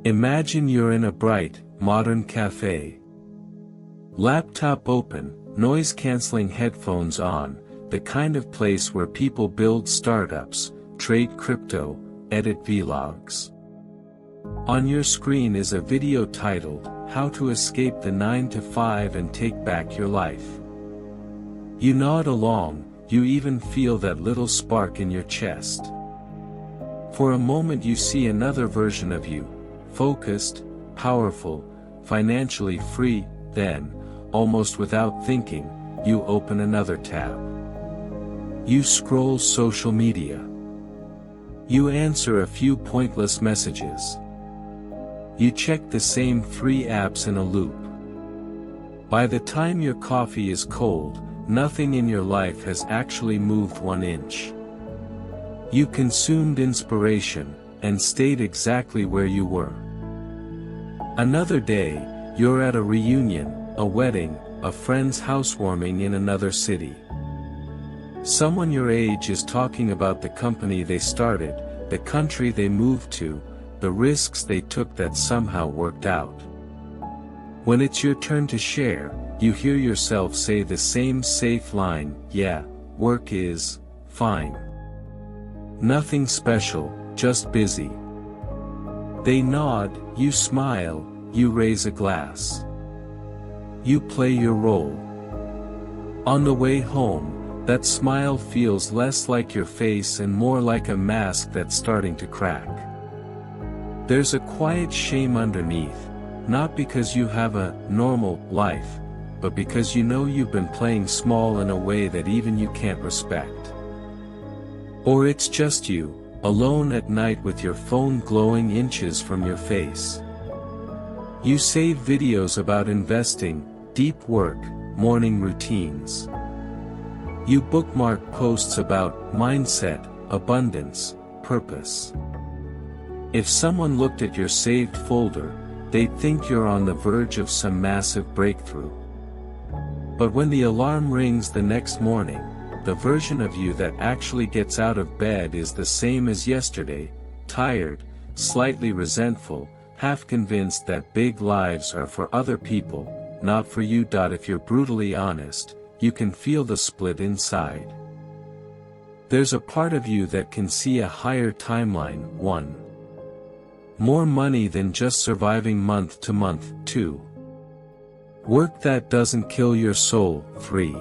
Imagine you're in a bright, modern cafe. Laptop open, noise-canceling headphones on, the kind of place where people build startups, trade crypto, edit vlogs. On your screen is a video titled, "How to Escape the 9 to 5 and Take Back Your Life." You nod along, you even feel that little spark in your chest. For a moment you see another version of you, focused, powerful, financially free, then, almost without thinking, you open another tab. You scroll social media. You answer a few pointless messages. You check the same 3 apps in a loop. By the time your coffee is cold, nothing in your life has actually moved 1 inch. You consumed inspiration, and stayed exactly where you were. Another day, you're at a reunion, a wedding, a friend's housewarming in another city. Someone your age is talking about the company they started, the country they moved to, the risks they took that somehow worked out. When it's your turn to share, you hear yourself say the same safe line, "Yeah, work is fine. Nothing special, just busy." They nod, you smile, you raise a glass. You play your role. On the way home, that smile feels less like your face and more like a mask that's starting to crack. There's a quiet shame underneath, not because you have a normal life, but because you know you've been playing small in a way that even you can't respect. Or it's just you, alone at night with your phone glowing inches from your face. You save videos about investing, deep work, morning routines. You bookmark posts about mindset, abundance, purpose. If someone looked at your saved folder, they'd think you're on the verge of some massive breakthrough. But when the alarm rings the next morning, the version of you that actually gets out of bed is the same as yesterday, tired, slightly resentful, half convinced that big lives are for other people, not for you. If you're brutally honest, you can feel the split inside. There's a part of you that can see a higher timeline, 1. More money than just surviving month to month, 2. Work that doesn't kill your soul, 3.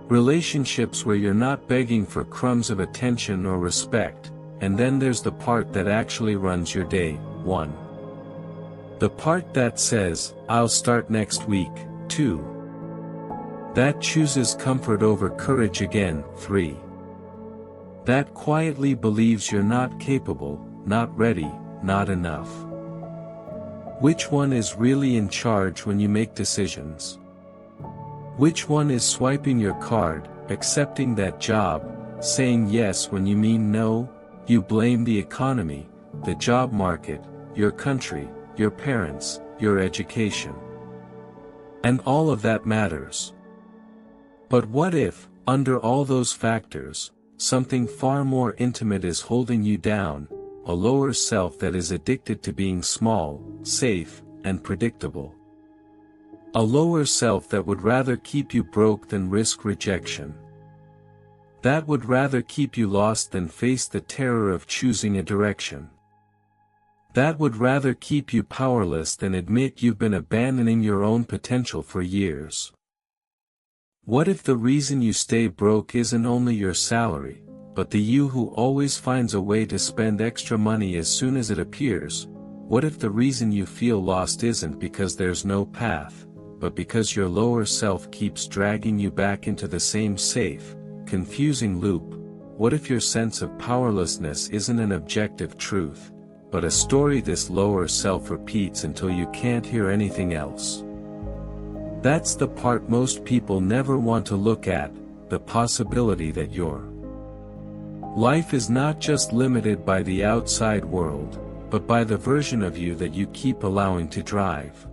Relationships where you're not begging for crumbs of attention or respect, and then there's the part that actually runs your day, 1. The part that says, "I'll start next week," 2. That chooses comfort over courage again, 3. That quietly believes you're not capable, not ready, not enough. Which one is really in charge when you make decisions? Which one is swiping your card, accepting that job, saying yes when you mean no? You blame the economy, the job market, your country, your parents, your education. And all of that matters. But what if, under all those factors, something far more intimate is holding you down, a lower self that is addicted to being small, safe, and predictable? A lower self that would rather keep you broke than risk rejection. That would rather keep you lost than face the terror of choosing a direction. That would rather keep you powerless than admit you've been abandoning your own potential for years. What if the reason you stay broke isn't only your salary, but the you who always finds a way to spend extra money as soon as it appears? What if the reason you feel lost isn't because there's no path, but because your lower self keeps dragging you back into the same safe, confusing loop? What if your sense of powerlessness isn't an objective truth, but a story this lower self repeats until you can't hear anything else? That's the part most people never want to look at, the possibility that your life is not just limited by the outside world, but by the version of you that you keep allowing to drive.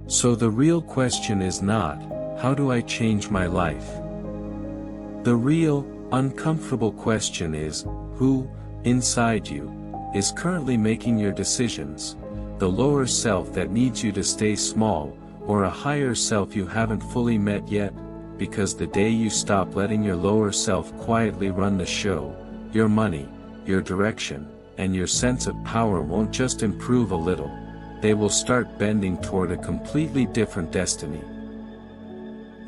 So the real question is not, how do I change my life? The real, uncomfortable question is, who, inside you, is currently making your decisions, the lower self that needs you to stay small, or a higher self you haven't fully met yet, because the day you stop letting your lower self quietly run the show, your money, your direction, and your sense of power won't just improve a little, they will start bending toward a completely different destiny.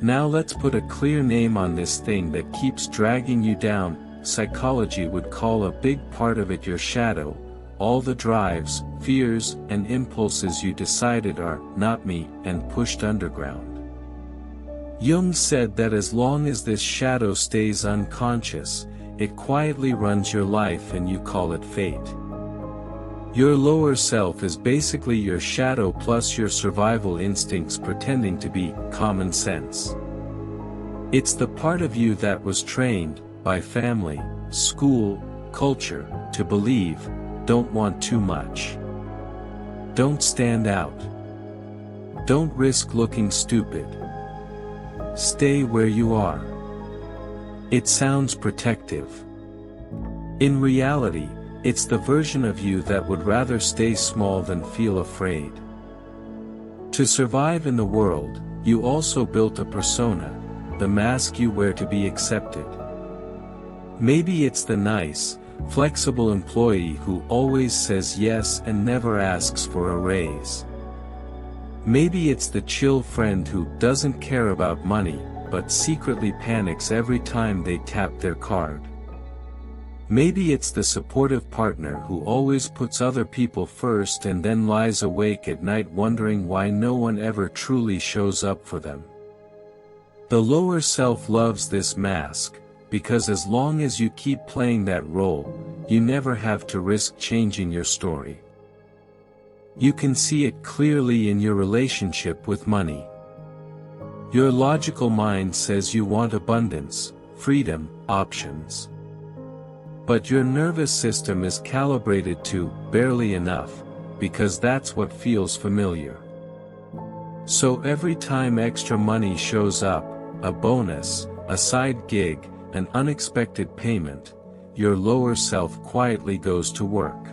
Now let's put a clear name on this thing that keeps dragging you down. Psychology would call a big part of it your shadow, all the drives, fears, and impulses you decided are not me and pushed underground. Jung said that as long as this shadow stays unconscious, it quietly runs your life and you call it fate. Your lower self is basically your shadow plus your survival instincts pretending to be common sense. It's the part of you that was trained, by family, school, culture, to believe, don't want too much. Don't stand out. Don't risk looking stupid. Stay where you are. It sounds protective. In reality, it's the version of you that would rather stay small than feel afraid. To survive in the world, you also built a persona, the mask you wear to be accepted. Maybe it's the nice, flexible employee who always says yes and never asks for a raise. Maybe it's the chill friend who doesn't care about money, but secretly panics every time they tap their card. Maybe it's the supportive partner who always puts other people first and then lies awake at night wondering why no one ever truly shows up for them. The lower self loves this mask, because as long as you keep playing that role, you never have to risk changing your story. You can see it clearly in your relationship with money. Your logical mind says you want abundance, freedom, options. But your nervous system is calibrated to barely enough, because that's what feels familiar. So every time extra money shows up, a bonus, a side gig, an unexpected payment, your lower self quietly goes to work.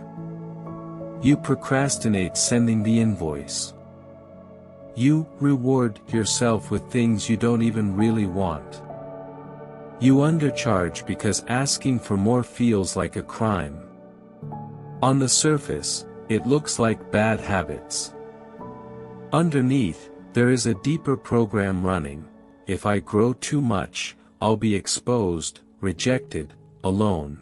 You procrastinate sending the invoice. You reward yourself with things you don't even really want. You undercharge because asking for more feels like a crime. On the surface, it looks like bad habits. Underneath, there is a deeper program running. If I grow too much, I'll be exposed, rejected, alone.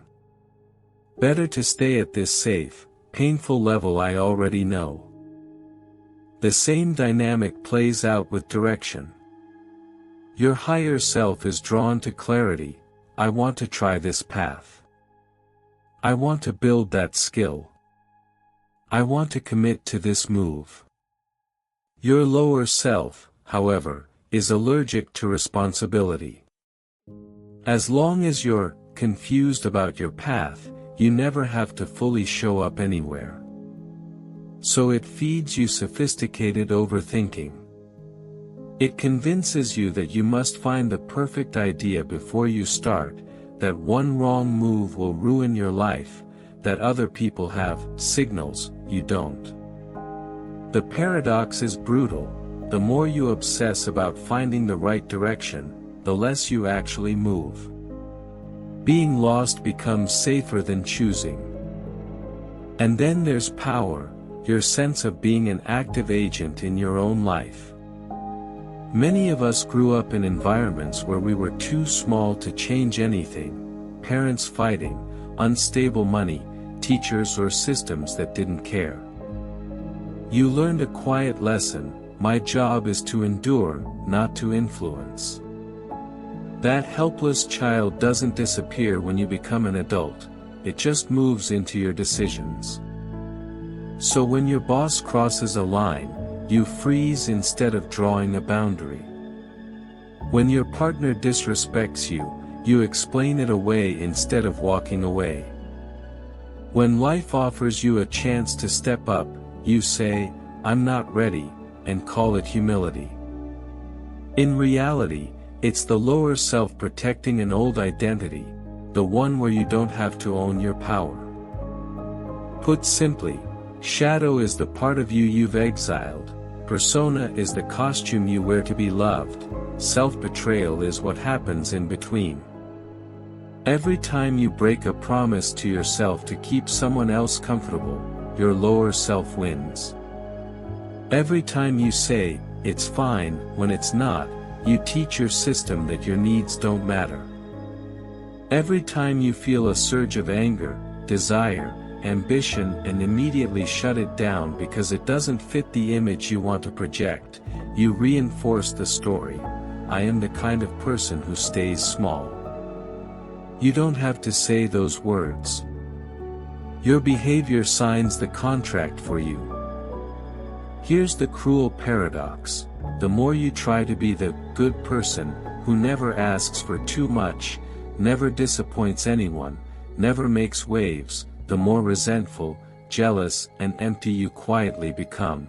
Better to stay at this safe, painful level I already know. The same dynamic plays out with direction. Your higher self is drawn to clarity. I want to try this path. I want to build that skill. I want to commit to this move. Your lower self, however, is allergic to responsibility. As long as you're confused about your path, you never have to fully show up anywhere. So it feeds you sophisticated overthinking. It convinces you that you must find the perfect idea before you start, that one wrong move will ruin your life, that other people have signals you don't. The paradox is brutal. The more you obsess about finding the right direction, the less you actually move. Being lost becomes safer than choosing. And then there's power, your sense of being an active agent in your own life. Many of us grew up in environments where we were too small to change anything, parents fighting, unstable money, teachers or systems that didn't care. You learned a quiet lesson: my job is to endure, not to influence. That helpless child doesn't disappear when you become an adult, it just moves into your decisions. So when your boss crosses a line, you freeze instead of drawing a boundary. When your partner disrespects you, you explain it away instead of walking away. When life offers you a chance to step up, you say, "I'm not ready," and call it humility. In reality, it's the lower self protecting an old identity, the one where you don't have to own your power. Put simply, shadow is the part of you you've exiled, persona is the costume you wear to be loved, self-betrayal is what happens in between. Every time you break a promise to yourself to keep someone else comfortable, your lower self wins. Every time you say, "It's fine," when it's not, you teach your system that your needs don't matter. Every time you feel a surge of anger, desire, ambition and immediately shut it down because it doesn't fit the image you want to project, you reinforce the story, "I am the kind of person who stays small." You don't have to say those words. Your behavior signs the contract for you. Here's the cruel paradox: the more you try to be the good person, who never asks for too much, never disappoints anyone, never makes waves, the more resentful, jealous, and empty you quietly become.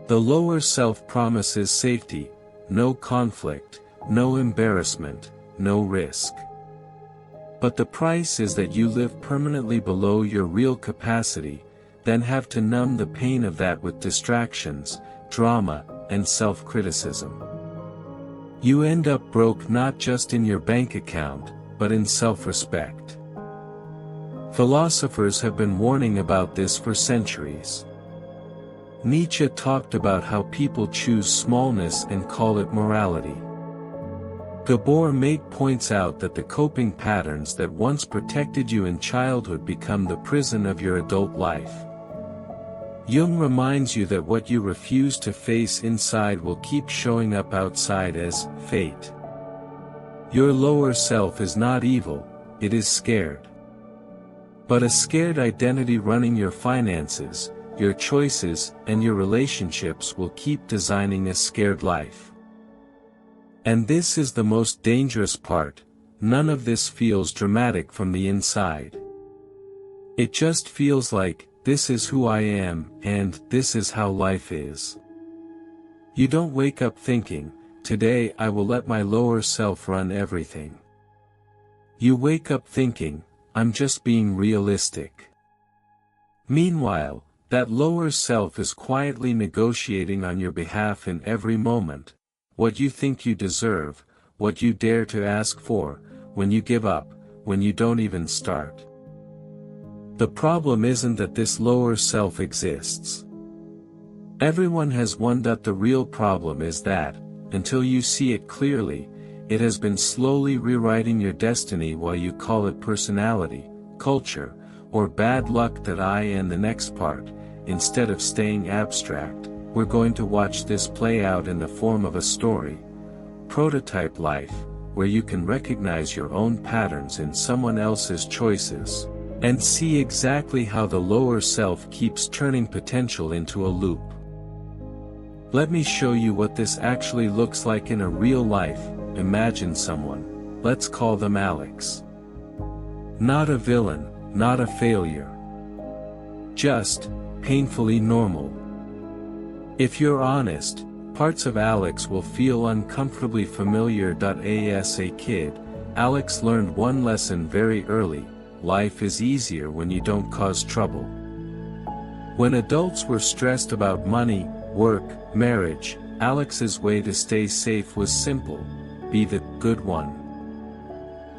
The lower self promises safety, no conflict, no embarrassment, no risk. But the price is that you live permanently below your real capacity, then have to numb the pain of that with distractions, drama, and self-criticism. You end up broke not just in your bank account, but in self-respect. Philosophers have been warning about this for centuries. Nietzsche talked about how people choose smallness and call it morality. Gabor Mate points out that the coping patterns that once protected you in childhood become the prison of your adult life. Jung reminds you that what you refuse to face inside will keep showing up outside as fate. Your lower self is not evil, it is scared. But a scared identity running your finances, your choices, and your relationships will keep designing a scared life. And this is the most dangerous part: none of this feels dramatic from the inside. It just feels like, this is who I am, and this is how life is. You don't wake up thinking, today I will let my lower self run everything. You wake up thinking, I'm just being realistic. Meanwhile, that lower self is quietly negotiating on your behalf in every moment. What you think you deserve, what you dare to ask for, when you give up, when you don't even start. The problem isn't that this lower self exists. Everyone has one. The real problem is that, until you see it clearly, it has been slowly rewriting your destiny while you call it personality, culture, or bad luck. That I and the next part, instead of staying abstract, we're going to watch this play out in the form of a story. Prototype life, where you can recognize your own patterns in someone else's choices, and see exactly how the lower self keeps turning potential into a loop. Let me show you what this actually looks like in a real life. Imagine someone, let's call them Alex. Not a villain, not a failure. Just painfully normal. If you're honest, parts of Alex will feel uncomfortably familiar. As a kid, Alex learned one lesson very early: life is easier when you don't cause trouble. When adults were stressed about money, work, marriage, Alex's way to stay safe was simple: be the good one.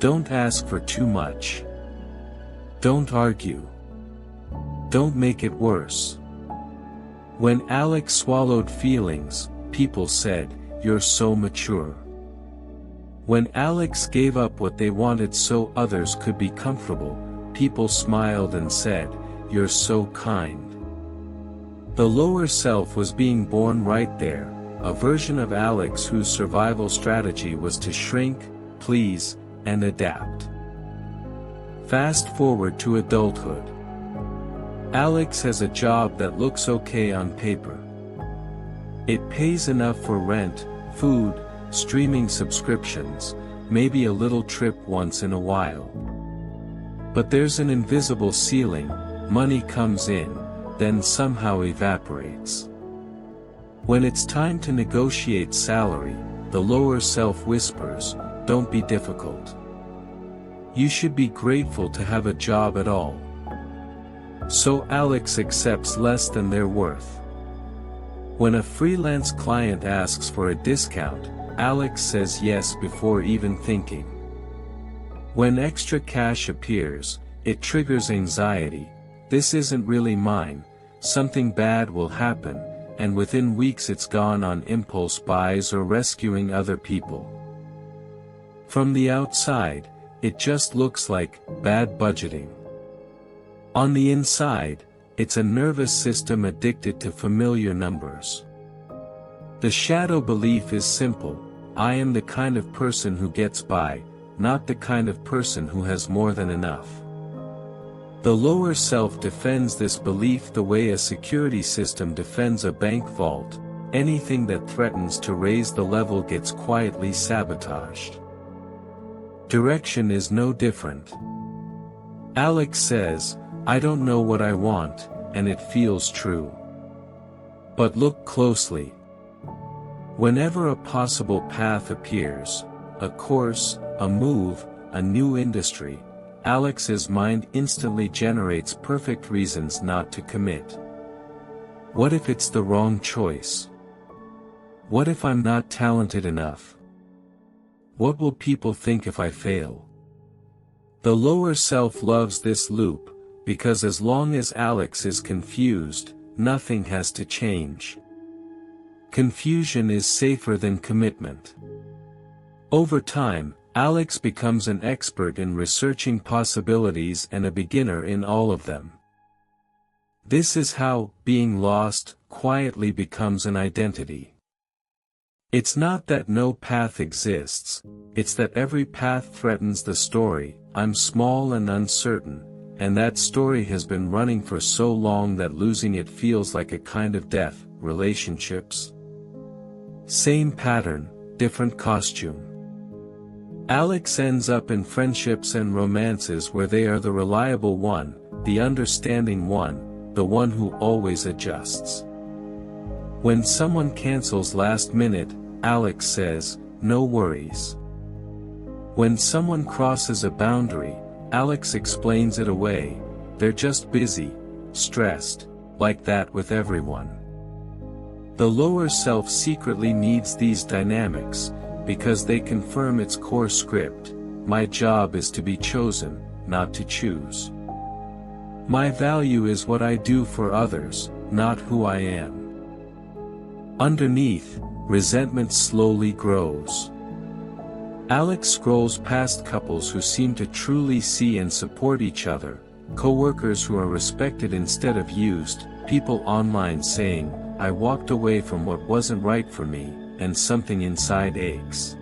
Don't ask for too much. Don't argue. Don't make it worse. When Alex swallowed feelings, people said, "You're so mature." When Alex gave up what they wanted so others could be comfortable, people smiled and said, "You're so kind." The lower self was being born right there, a version of Alex whose survival strategy was to shrink, please, and adapt. Fast forward to adulthood. Alex has a job that looks okay on paper. It pays enough for rent, food, streaming subscriptions, maybe a little trip once in a while. But there's an invisible ceiling: money comes in, then somehow evaporates. When it's time to negotiate salary, the lower self whispers, "Don't be difficult. You should be grateful to have a job at all." So Alex accepts less than they're worth. When a freelance client asks for a discount, Alex says yes before even thinking. When extra cash appears, it triggers anxiety. This isn't really mine, something bad will happen, and within weeks it's gone on impulse buys or rescuing other people. From the outside, it just looks like bad budgeting. On the inside, it's a nervous system addicted to familiar numbers. The shadow belief is simple: I am the kind of person who gets by, not the kind of person who has more than enough. The lower self defends this belief the way a security system defends a bank vault. Anything that threatens to raise the level gets quietly sabotaged. Direction is no different. Alex says, I don't know what I want, and it feels true. But look closely. Whenever a possible path appears, a course, a move, a new industry, Alex's mind instantly generates perfect reasons not to commit. What if it's the wrong choice? What if I'm not talented enough? What will people think if I fail? The lower self loves this loop, because as long as Alex is confused, nothing has to change. Confusion is safer than commitment. Over time, Alex becomes an expert in researching possibilities and a beginner in all of them. This is how being lost quietly becomes an identity. It's not that no path exists, it's that every path threatens the story, I'm small and uncertain, and that story has been running for so long that losing it feels like a kind of death. Relationships. Same pattern, different costume. Alex ends up in friendships and romances where they are the reliable one, the understanding one, the one who always adjusts. When someone cancels last minute, Alex says, no worries. When someone crosses a boundary, Alex explains it away, they're just busy, stressed, like that with everyone. The lower self secretly needs these dynamics, because they confirm its core script: my job is to be chosen, not to choose. My value is what I do for others, not who I am. Underneath, resentment slowly grows. Alex scrolls past couples who seem to truly see and support each other, co-workers who are respected instead of used, people online saying, I walked away from what wasn't right for me, and something inside aches.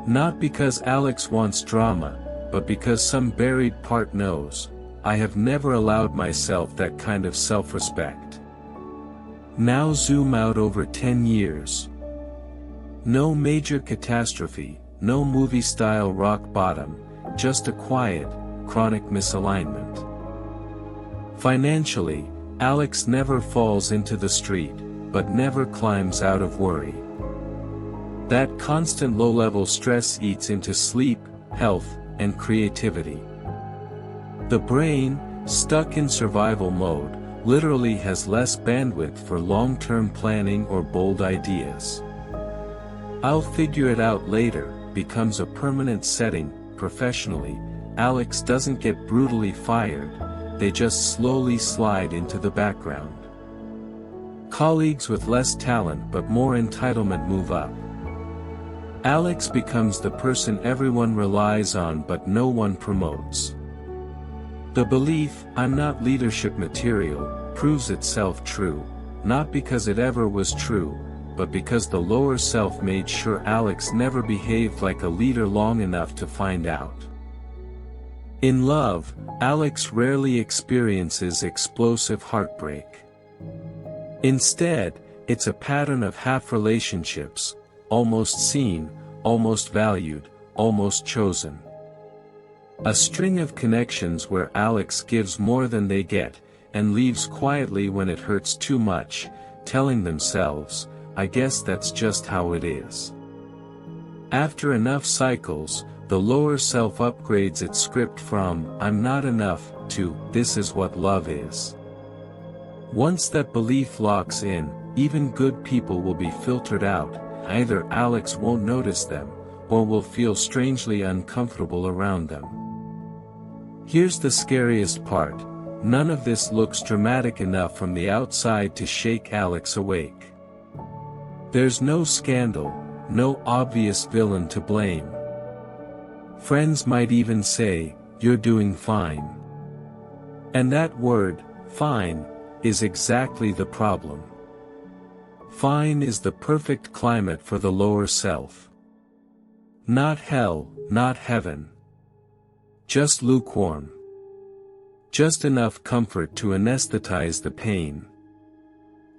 Not because Alex wants drama, but because some buried part knows, I have never allowed myself that kind of self-respect. Now zoom out over 10 years. No major catastrophe, no movie-style rock bottom, just a quiet, chronic misalignment. Financially, Alex never falls into the street, but never climbs out of worry. That constant low-level stress eats into sleep, health, and creativity. The brain, stuck in survival mode, literally has less bandwidth for long-term planning or bold ideas. I'll figure it out later becomes a permanent setting. Professionally, Alex doesn't get brutally fired, they just slowly slide into the background. Colleagues with less talent but more entitlement move up. Alex becomes the person everyone relies on but no one promotes. The belief, I'm not leadership material, proves itself true, not because it ever was true, but because the lower self made sure Alex never behaved like a leader long enough to find out. In love, Alex rarely experiences explosive heartbreak. Instead, it's a pattern of half relationships, almost seen, almost valued, almost chosen. A string of connections where Alex gives more than they get, and leaves quietly when it hurts too much, telling themselves, I guess that's just how it is. After enough cycles, the lower self upgrades its script from, "I'm not enough," to, "This is what love is." Once that belief locks in, even good people will be filtered out. Either Alex won't notice them, or will feel strangely uncomfortable around them. Here's the scariest part. None of this looks dramatic enough from the outside to shake Alex awake. There's no scandal, no obvious villain to blame. Friends might even say, "You're doing fine." And that word, fine, is exactly the problem. Fine is the perfect climate for the lower self. Not hell, not heaven. Just lukewarm. Just enough comfort to anesthetize the pain.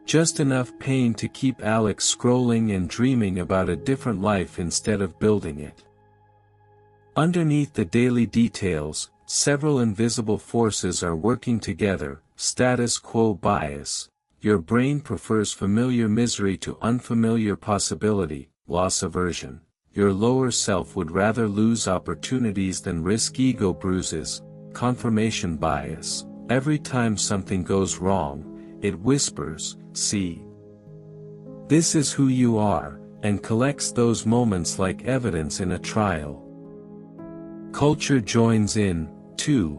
Just enough pain to keep Alex scrolling and dreaming about a different life instead of building it. Underneath the daily details, several invisible forces are working together. Status quo bias. Your brain prefers familiar misery to unfamiliar possibility. Loss aversion. Your lower self would rather lose opportunities than risk ego bruises. Confirmation bias. Every time something goes wrong, it whispers, "See. This is who you are," and collects those moments like evidence in a trial. Culture joins in, too.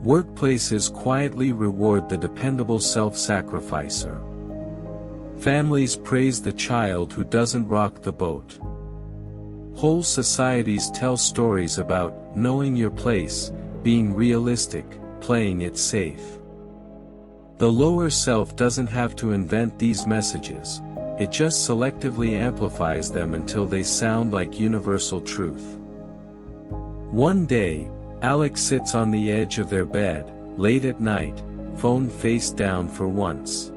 Workplaces quietly reward the dependable self-sacrificer. Families praise the child who doesn't rock the boat. Whole societies tell stories about knowing your place, being realistic, playing it safe. The lower self doesn't have to invent these messages, it just selectively amplifies them until they sound like universal truth. One day, Alex sits on the edge of their bed, late at night, phone face down for once.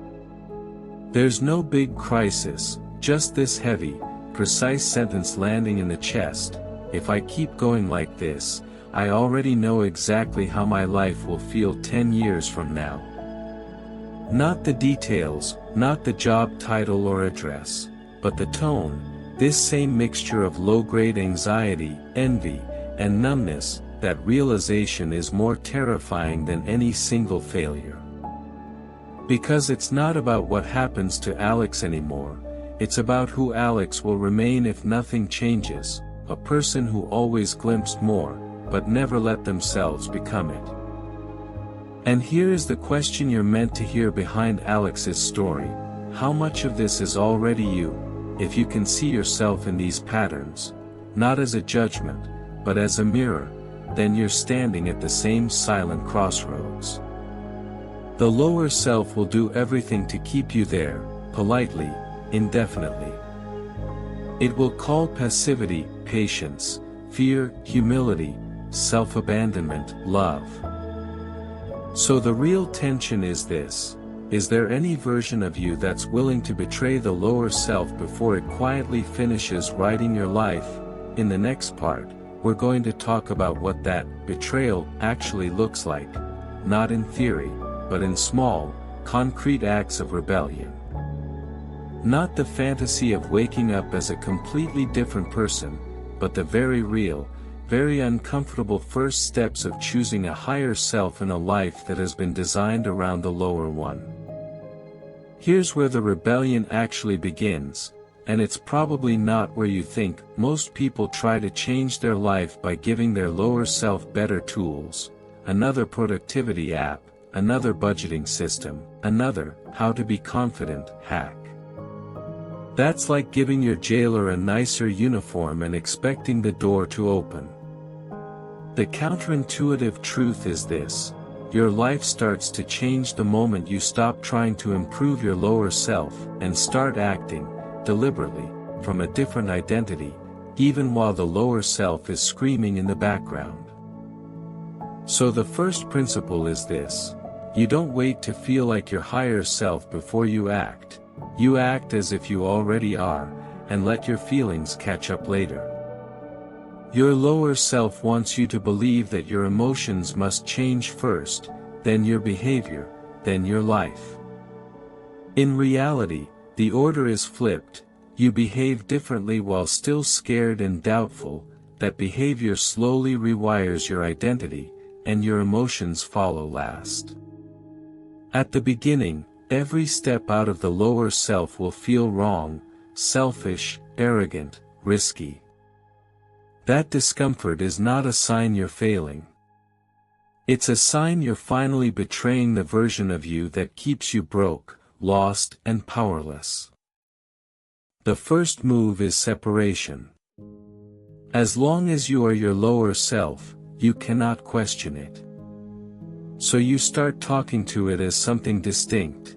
There's no big crisis, just this heavy, precise sentence landing in the chest: "If I keep going like this, I already know exactly how my life will feel 10 years from now." Not the details, not the job title or address, but the tone, this same mixture of low-grade anxiety, envy, and numbness. That realization is more terrifying than any single failure. Because it's not about what happens to Alex anymore, it's about who Alex will remain if nothing changes, a person who always glimpsed more, but never let themselves become it. And here is the question you're meant to hear behind Alex's story: how much of this is already you? If you can see yourself in these patterns, not as a judgment, but as a mirror, then you're standing at the same silent crossroads. The lower self will do everything to keep you there, politely, indefinitely. It will call passivity, patience, fear, humility, self-abandonment, love. So the real tension is this: is there any version of you that's willing to betray the lower self before it quietly finishes writing your life? In the next part, we're going to talk about what that betrayal actually looks like, not in theory, but in small, concrete acts of rebellion. Not the fantasy of waking up as a completely different person, but the very real, very uncomfortable first steps of choosing a higher self in a life that has been designed around the lower one. Here's where the rebellion actually begins. And it's probably not where you think. Most people try to change their life by giving their lower self better tools, another productivity app, another budgeting system, another how to be confident hack. That's like giving your jailer a nicer uniform and expecting the door to open. The counterintuitive truth is this: your life starts to change the moment you stop trying to improve your lower self and start acting, deliberately, from a different identity, even while the lower self is screaming in the background. So the first principle is this: you don't wait to feel like your higher self before you act. You act as if you already are, and let your feelings catch up later. Your lower self wants you to believe that your emotions must change first, then your behavior, then your life. In reality, the order is flipped. You behave differently while still scared and doubtful. that behavior slowly rewires your identity, and your emotions follow last. At the beginning, every step out of the lower self will feel wrong, selfish, arrogant, risky. That discomfort is not a sign you're failing. It's a sign you're finally betraying the version of you that keeps you broke, lost, and powerless. The first move is separation. As long as you are your lower self, you cannot question it. So you start talking to it as something distinct.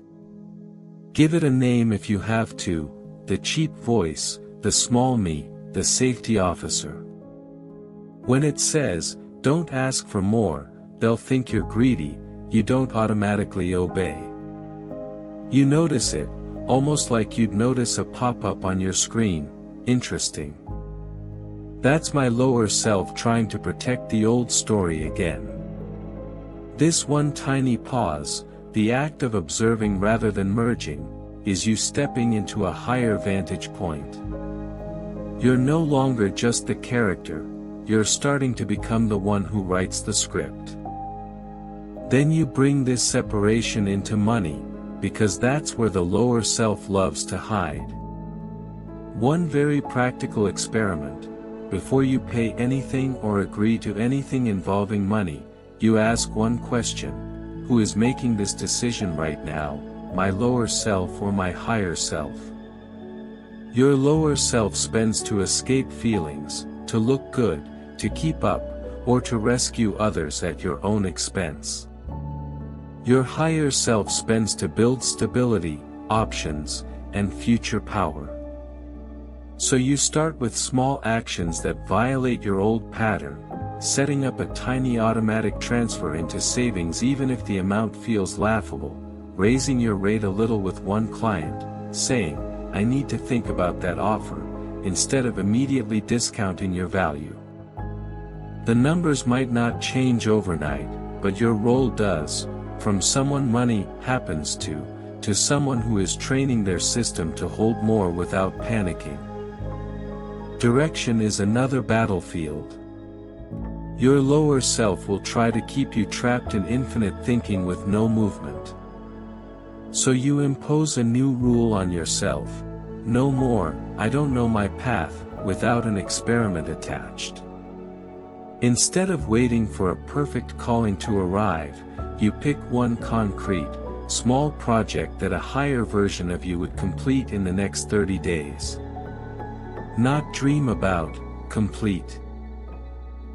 Give it a name if you have to: the cheap voice, the small me, the safety officer. When it says, "Don't ask for more," they'll think you're greedy. You don't automatically obey. You notice it, almost like you'd notice a pop-up on your screen. Interesting. That's my lower self trying to protect the old story again. This one tiny pause, the act of observing rather than merging, is you stepping into a higher vantage point. You're no longer just the character, you're starting to become the one who writes the script. Then you bring this separation into money, because that's where the lower self loves to hide. One very practical experiment: before you pay anything or agree to anything involving money, you ask one question: who is making this decision right now, my lower self or my higher self? Your lower self spends to escape feelings, to look good, to keep up, or to rescue others at your own expense. Your higher self spends to build stability, options, and future power. So you start with small actions that violate your old pattern, setting up a tiny automatic transfer into savings even if the amount feels laughable, raising your rate a little with one client, saying, "I need to think about that offer," instead of immediately discounting your value. The numbers might not change overnight, but your role does, from someone money happens to someone who is training their system to hold more without panicking. Direction is another battlefield. Your lower self will try to keep you trapped in infinite thinking with no movement. So you impose a new rule on yourself: no more, "I don't know my path," without an experiment attached. Instead of waiting for a perfect calling to arrive, you pick one concrete, small project that a higher version of you would complete in the next 30 days. Not dream about, complete.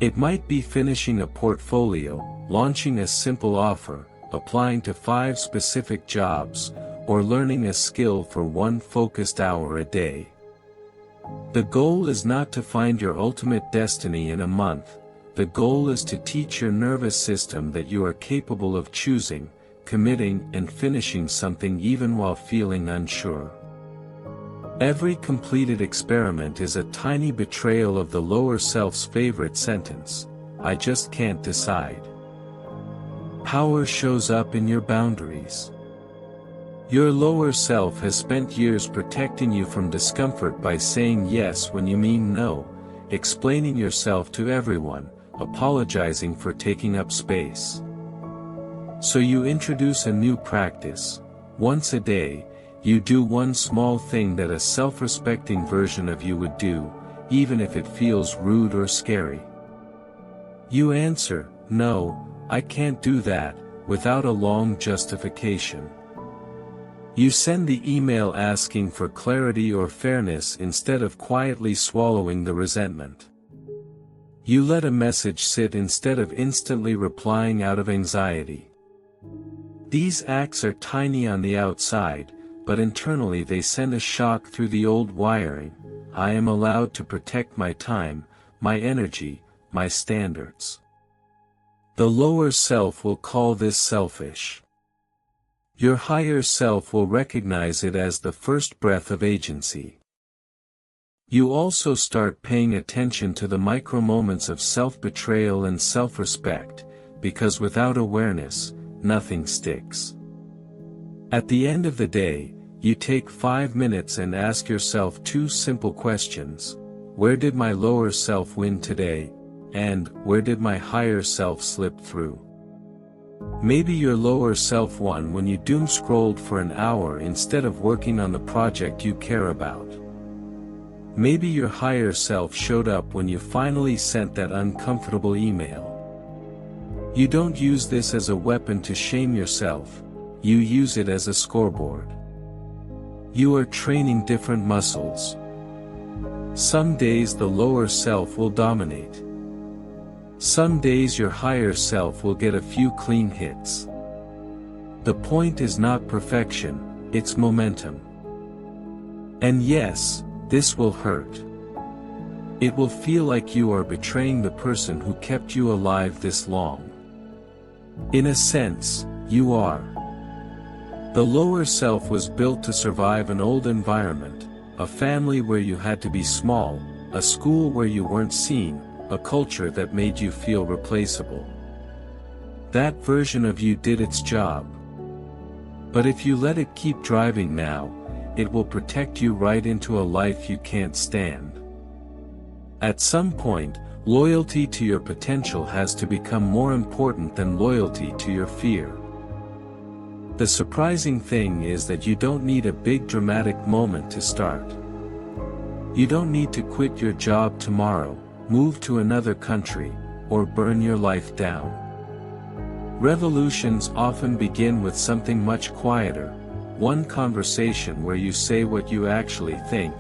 It might be finishing a portfolio, launching a simple offer, applying to 5 specific jobs, or learning a skill for 1 focused hour a day. The goal is not to find your ultimate destiny in a month. The goal is to teach your nervous system that you are capable of choosing, committing, and finishing something even while feeling unsure. Every completed experiment is a tiny betrayal of the lower self's favorite sentence: "I just can't decide." Power shows up in your boundaries. Your lower self has spent years protecting you from discomfort by saying yes when you mean no, explaining yourself to everyone, apologizing for taking up space. So you introduce a new practice. Once a day, you do one small thing that a self-respecting version of you would do, even if it feels rude or scary. You answer, "No, I can't do that," without a long justification. You send the email asking for clarity or fairness instead of quietly swallowing the resentment. You let a message sit instead of instantly replying out of anxiety. These acts are tiny on the outside, but internally they send a shock through the old wiring: I am allowed to protect my time, my energy, my standards. The lower self will call this selfish. Your higher self will recognize it as the first breath of agency. You also start paying attention to the micro moments of self-betrayal and self-respect, because without awareness, nothing sticks. At the end of the day, you take 5 minutes and ask yourself 2 simple questions. where did my lower self win today, and where did my higher self slip through? Maybe your lower self won when you doom scrolled for an hour instead of working on the project you care about. Maybe your higher self showed up when you finally sent that uncomfortable email. You don't use this as a weapon to shame yourself, you use it as a scoreboard. You are training different muscles. Some days the lower self will dominate. Some days your higher self will get a few clean hits. The point is not perfection, it's momentum. And yes, this will hurt. It will feel like you are betraying the person who kept you alive this long. In a sense, you are. The lower self was built to survive an old environment, a family where you had to be small, a school where you weren't seen, a culture that made you feel replaceable. That version of you did its job. But if you let it keep driving now, it will protect you right into a life you can't stand. At some point, loyalty to your potential has to become more important than loyalty to your fear. The surprising thing is that you don't need a big dramatic moment to start. You don't need to quit your job tomorrow, move to another country, or burn your life down. Revolutions often begin with something much quieter, one conversation where you say what you actually think,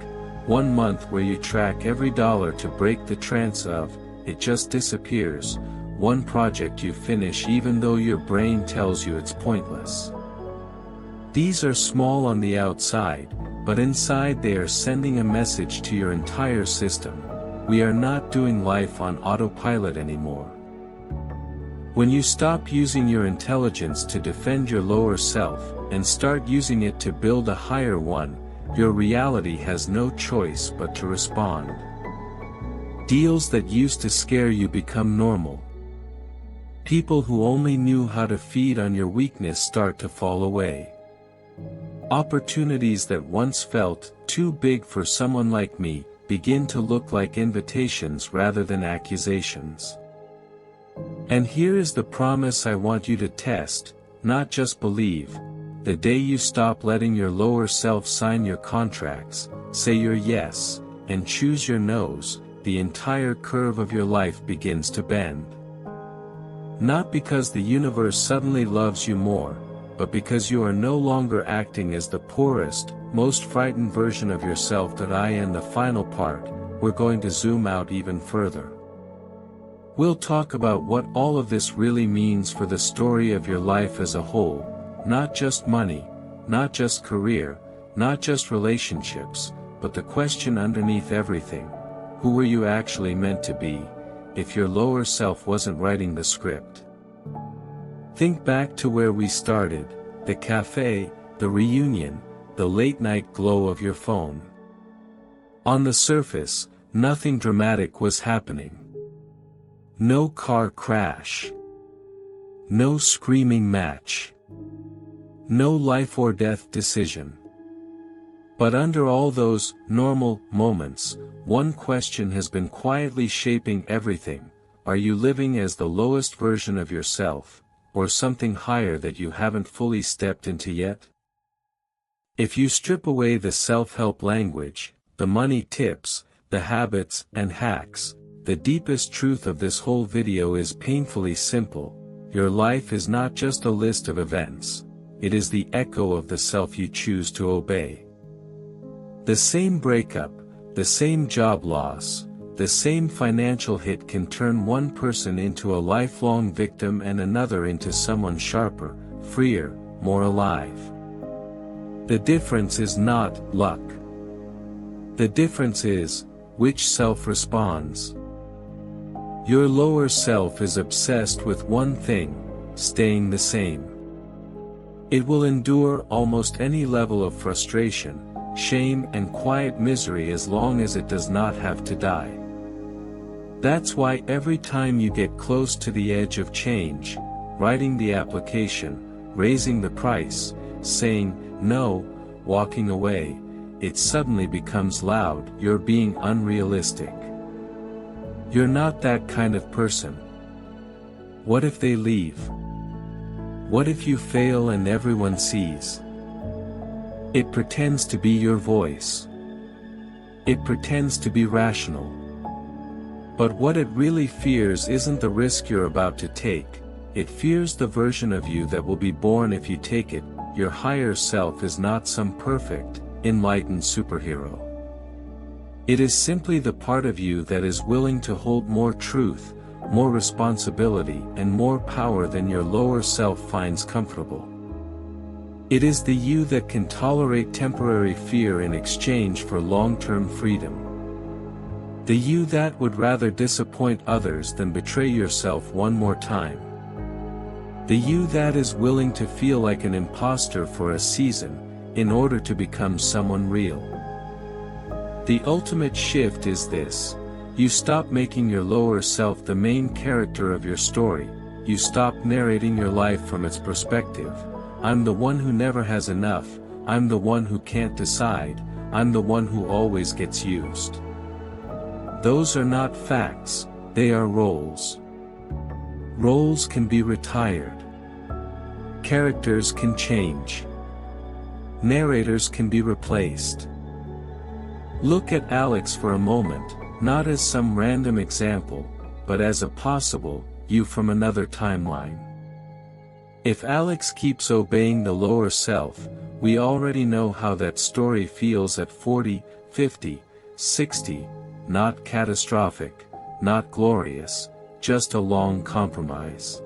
1 month where you track every dollar to break the trance of, it just disappears, one project you finish even though your brain tells you it's pointless. These are small on the outside, but inside they are sending a message to your entire system. We are not doing life on autopilot anymore. When you stop using your intelligence to defend your lower self, and start using it to build a higher one, your reality has no choice but to respond. Deals that used to scare you become normal. People who only knew how to feed on your weakness start to fall away. Opportunities that once felt too big for someone like me begin to look like invitations rather than accusations. And here is the promise I want you to test, not just believe. The day you stop letting your lower self sign your contracts, say your yes, and choose your no's, the entire curve of your life begins to bend. Not because the universe suddenly loves you more, but because you are no longer acting as the poorest, most frightened version of yourself. In the final part, we're going to zoom out even further. We'll talk about what all of this really means for the story of your life as a whole, not just money, not just career, not just relationships, but the question underneath everything: who were you actually meant to be, if your lower self wasn't writing the script? Think back to where we started, the cafe, the reunion, the late-night glow of your phone. On the surface, nothing dramatic was happening. No car crash. No screaming match. No life or death decision. But under all those normal moments, one question has been quietly shaping everything: are you living as the lowest version of yourself, or something higher that you haven't fully stepped into yet? If you strip away the self-help language, the money tips, the habits and hacks, the deepest truth of this whole video is painfully simple: your life is not just a list of events, it is the echo of the self you choose to obey. The same breakup, the same job loss, the same financial hit can turn one person into a lifelong victim and another into someone sharper, freer, more alive. The difference is not luck. The difference is which self responds. Your lower self is obsessed with one thing: staying the same. It will endure almost any level of frustration, shame and quiet misery as long as it does not have to die. That's why every time you get close to the edge of change, writing the application, raising the price, saying no, walking away, it suddenly becomes loud. You're being unrealistic. You're not that kind of person. What if they leave? What if you fail and everyone sees? It pretends to be your voice. It pretends to be rational. But what it really fears isn't the risk you're about to take. It fears the version of you that will be born if you take it. Your higher self is not some perfect, enlightened superhero. It is simply the part of you that is willing to hold more truth, more responsibility, and more power than your lower self finds comfortable. It is the you that can tolerate temporary fear in exchange for long-term freedom. The you that would rather disappoint others than betray yourself one more time. The you that is willing to feel like an imposter for a season, in order to become someone real. The ultimate shift is this: you stop making your lower self the main character of your story. You stop narrating your life from its perspective. I'm the one who never has enough, I'm the one who can't decide, I'm the one who always gets used. Those are not facts, they are roles. Roles can be retired. Characters can change. Narrators can be replaced. Look at Alex for a moment, not as some random example, but as a possible you from another timeline. If Alex keeps obeying the lower self, we already know how that story feels at 40, 50, 60, not catastrophic, not glorious, just a long compromise.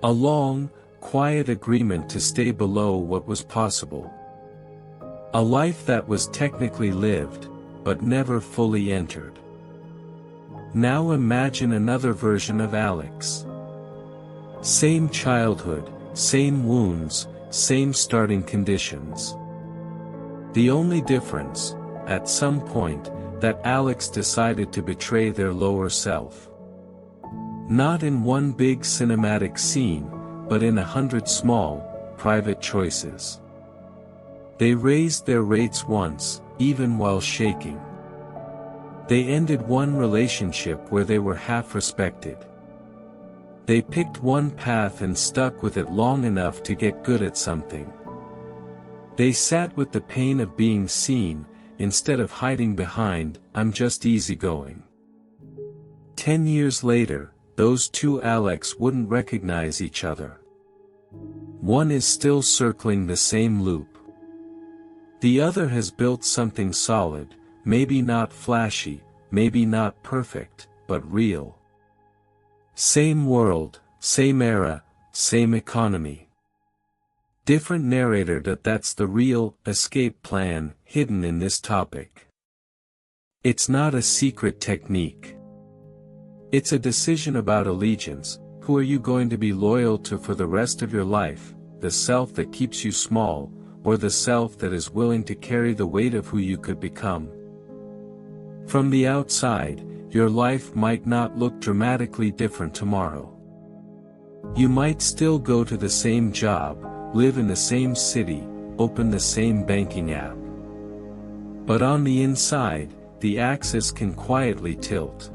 A long, quiet agreement to stay below what was possible. A life that was technically lived, but never fully entered. Now imagine another version of Alex. Same childhood, same wounds, same starting conditions. The only difference, at some point, that Alex decided to betray their lower self. Not in one big cinematic scene, but in 100 small, private choices. They raised their rates once, even while shaking. They ended one relationship where they were half respected. They picked one path and stuck with it long enough to get good at something. They sat with the pain of being seen, instead of hiding behind, "I'm just easygoing." 10 years later, those two Alex wouldn't recognize each other. One is still circling the same loop. The other has built something solid, maybe not flashy, maybe not perfect, but real. Same world, same era, same economy. Different narrator. That's the real escape plan hidden in this topic. It's not a secret technique. It's a decision about allegiance. Who are you going to be loyal to for the rest of your life? The self that keeps you small, or the self that is willing to carry the weight of who you could become? From the outside, your life might not look dramatically different tomorrow. You might still go to the same job, live in the same city, open the same banking app. But on the inside, the axis can quietly tilt.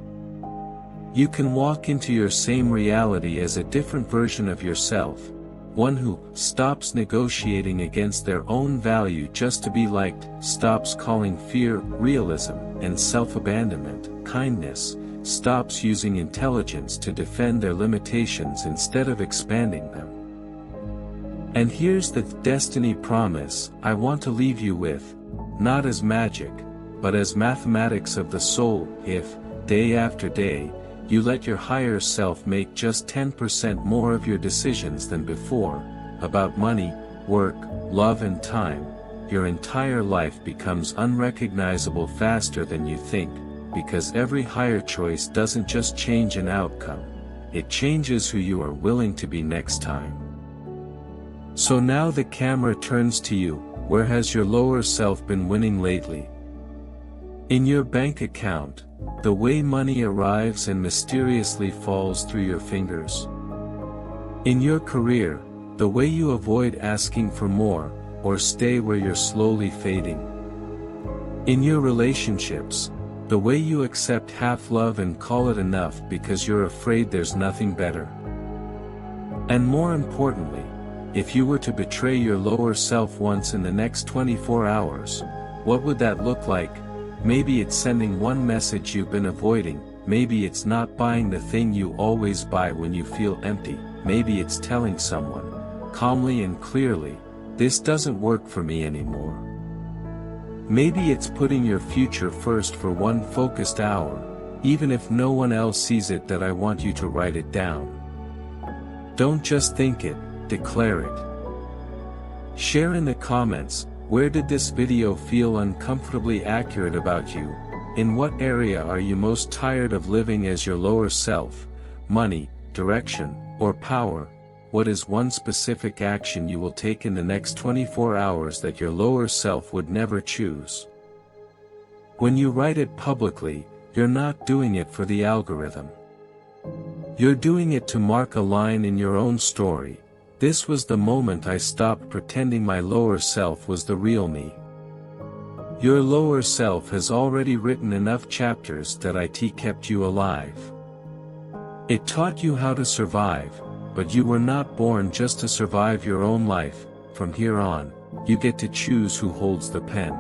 You can walk into your same reality as a different version of yourself, one who stops negotiating against their own value just to be liked, stops calling fear realism and self-abandonment kindness, stops using intelligence to defend their limitations instead of expanding them. And here's the destiny promise I want to leave you with, not as magic, but as mathematics of the soul. If, day after day, you let your higher self make just 10% more of your decisions than before, about money, work, love and time, your entire life becomes unrecognizable faster than you think, because every higher choice doesn't just change an outcome, it changes who you are willing to be next time. So now the camera turns to you. Where has your lower self been winning lately? In your bank account, the way money arrives and mysteriously falls through your fingers. In your career, the way you avoid asking for more, or stay where you're slowly fading. In your relationships, the way you accept half love and call it enough because you're afraid there's nothing better. And more importantly, if you were to betray your lower self once in the next 24 hours, what would that look like? Maybe it's sending one message you've been avoiding, maybe it's not buying the thing you always buy when you feel empty, maybe it's telling someone, calmly and clearly, this doesn't work for me anymore. Maybe it's putting your future first for one focused hour, even if no one else sees it. That I want you to write it down. Don't just think it, declare it. Share in the comments, where did this video feel uncomfortably accurate about you? In what area are you most tired of living as your lower self? Money, direction, or power? What is one specific action you will take in the next 24 hours that your lower self would never choose? When you write it publicly, you're not doing it for the algorithm. You're doing it to mark a line in your own story. This was the moment I stopped pretending my lower self was the real me. Your lower self has already written enough chapters that it kept you alive. It taught you how to survive, but you were not born just to survive your own life. From here on, you get to choose who holds the pen.